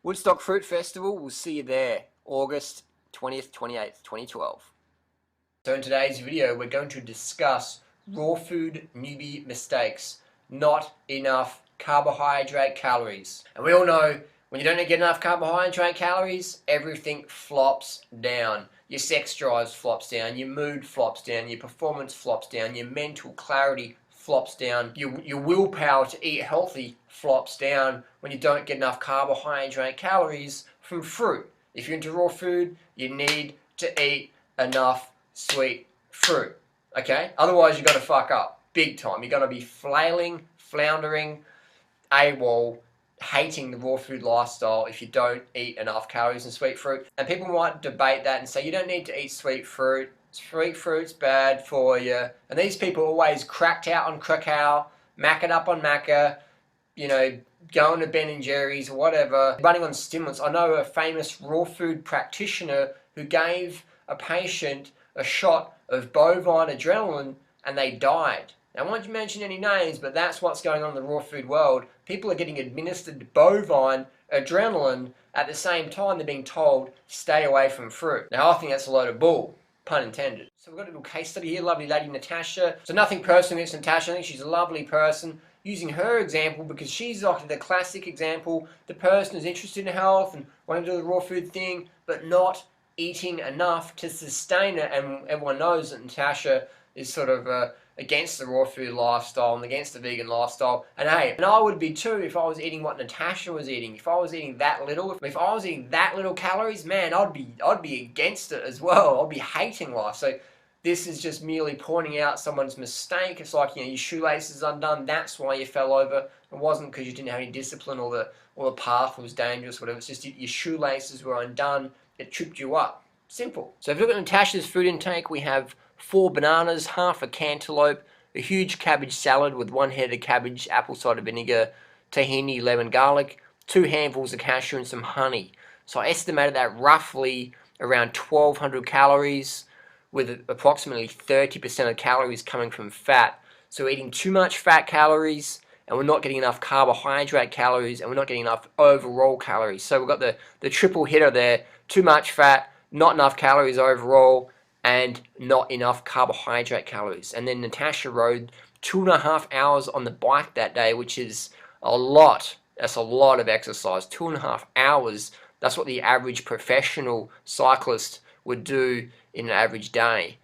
Woodstock Fruit Festival, we'll see you there, August 20th, 28th, 2012. So in today's video, we're going to discuss raw food newbie mistakes. Not enough carbohydrate calories. And we all know, when you don't get enough carbohydrate calories, everything flops down. Your sex drive flops down, your mood flops down, your performance flops down, your mental clarity flops down, your willpower to eat healthy flops down when you don't get enough carbohydrate calories from fruit. If you're into raw food, you need to eat enough sweet fruit, okay? Otherwise you're going to fuck up big time. You're going to be flailing, floundering, AWOL, hating the raw food lifestyle if you don't eat enough calories and sweet fruit. And people might debate that and say you don't need to eat sweet fruit. Sweet fruit's bad for you. And these people always cracked out on cacao, macking up on macca, you know, going to Ben and Jerry's or whatever, running on stimulants. I know a famous raw food practitioner who gave a patient a shot of bovine adrenaline and they died. Now, I won't mention any names, but that's what's going on in the raw food world. People are getting administered bovine adrenaline at the same time they're being told, stay away from fruit. Now, I think that's a load of bull, pun intended. So we've got a little case study here, lovely lady Natasha. So nothing personal against Natasha, I think she's a lovely person. Using her example because she's like the classic example, the person who's interested in health and wanting to do the raw food thing, but not eating enough to sustain it. And everyone knows that Natasha is sort of against the raw food lifestyle and against the vegan lifestyle. And hey, and I would be too if I was eating what Natasha was eating. If I was eating that little, if I was eating that little calories, man, I'd be against it as well. I'd be hating life. So this is just merely pointing out someone's mistake. It's like, you know, your shoelaces undone, that's why you fell over. It wasn't because you didn't have any discipline or the path was dangerous, whatever. It's just your shoelaces were undone. It tripped you up. Simple. So if you look at Natasha's food intake, we have 4 bananas, half a cantaloupe, a huge cabbage salad with 1 head of cabbage, apple cider vinegar, tahini, lemon, garlic, 2 handfuls of cashew and some honey. So I estimated that roughly around 1,200 calories, with approximately 30% of calories coming from fat. So we're eating too much fat calories, and we're not getting enough carbohydrate calories, and we're not getting enough overall calories. So we've got the triple hitter there: too much fat, not enough calories overall, and not enough carbohydrate calories. And then Natasha rode 2.5 hours on the bike that day, which is a lot. That's a lot of exercise. 2.5 hours. That's what the average professional cyclist would do in an average day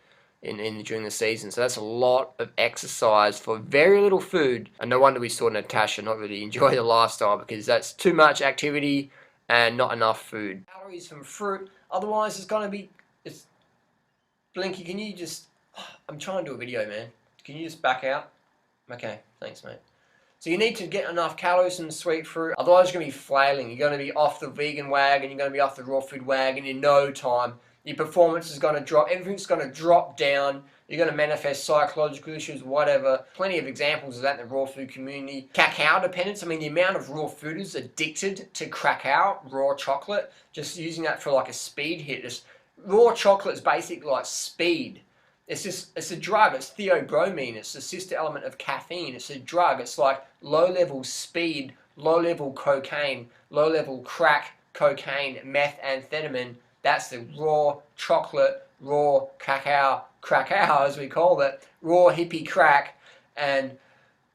during the season. So that's a lot of exercise for very little food. And no wonder we saw Natasha not really enjoy the lifestyle, because that's too much activity and not enough food. Calories from fruit. Otherwise, it's going to be... Blinky, can you just... I'm trying to do a video, man. Can you just back out? Okay, thanks, mate. So you need to get enough calories from the sweet fruit. Otherwise, you're going to be flailing. You're going to be off the vegan wagon. You're going to be off the raw food wagon in no time. Your performance is going to drop. Everything's going to drop down. You're going to manifest psychological issues, whatever. Plenty of examples of that in the raw food community. Cacao dependence. I mean, the amount of raw fooders addicted to cacao, raw chocolate, just using that for like a speed hit. Raw chocolate is basically like speed. It's a drug. It's theobromine. It's the sister element of caffeine. It's a drug. It's like low-level speed, low-level cocaine, low-level crack cocaine, methamphetamine. That's the raw chocolate, raw cacao as we call it, raw hippie crack, and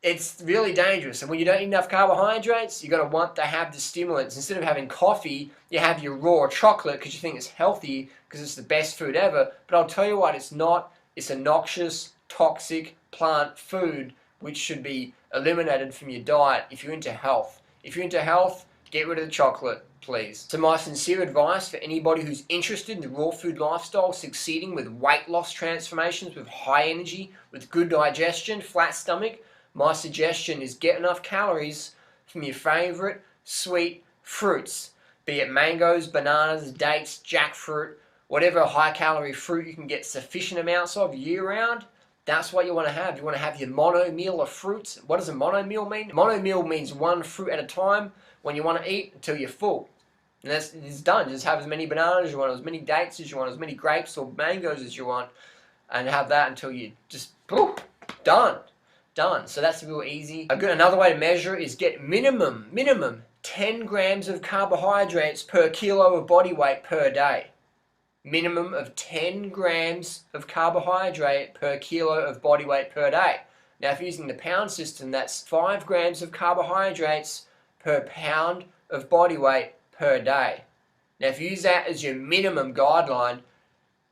it's really dangerous. And when you don't eat enough carbohydrates, you're going to want to have the stimulants. Instead of having coffee, you have your raw chocolate because you think it's healthy, because it's the best food ever. But I'll tell you what, it's not. It's a noxious, toxic plant food which should be eliminated from your diet if you're into health. If you're into health, get rid of the chocolate, please. So my sincere advice for anybody who's interested in the raw food lifestyle, succeeding with weight loss transformations, with high energy, with good digestion, flat stomach, my suggestion is get enough calories from your favorite sweet fruits, be it mangoes, bananas, dates, jackfruit, whatever high calorie fruit you can get sufficient amounts of year round. That's what you want to have. You want to have your mono meal of fruits. What does a mono meal mean? Mono meal means one fruit at a time when you want to eat until you're full. And it's done. Just have as many bananas as you want, as many dates as you want, as many grapes or mangoes as you want, and have that until you just, poof, done. So that's real easy. Another way to measure is get minimum 10 grams of carbohydrates per kilo of body weight per day. Minimum of 10 grams of carbohydrate per kilo of body weight per day. Now, if you're using the pound system, that's 5 grams of carbohydrates per pound of body weight per day. Now, if you use that as your minimum guideline,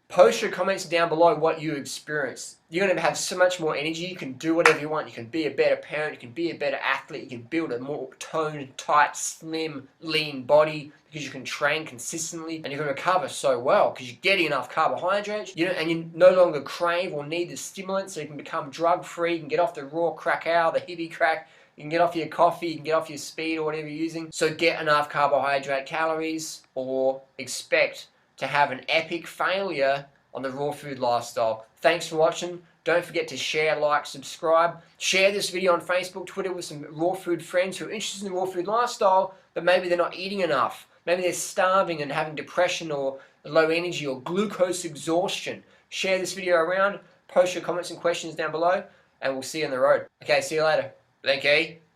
post your comments down below what you experience. You're going to have so much more energy. You can do whatever you want. You can be a better parent. You can be a better athlete. You can build a more toned, tight, slim, lean body because you can train consistently, and you're going to recover so well because you're getting enough carbohydrates. And you no longer crave or need the stimulant, so you can become drug-free. You can get off the raw crackao, the hippie crack. You can get off your coffee. You can get off your speed or whatever you're using. So get enough carbohydrate calories, or expect to have an epic failure on the raw food lifestyle. Thanks for watching. Don't forget to share, like, subscribe. Share this video on Facebook, Twitter with some raw food friends who are interested in the raw food lifestyle, but maybe they're not eating enough. Maybe they're starving and having depression or low energy or glucose exhaustion. Share this video around, post your comments and questions down below, and we'll see you on the road. Okay, see you later. Thank you.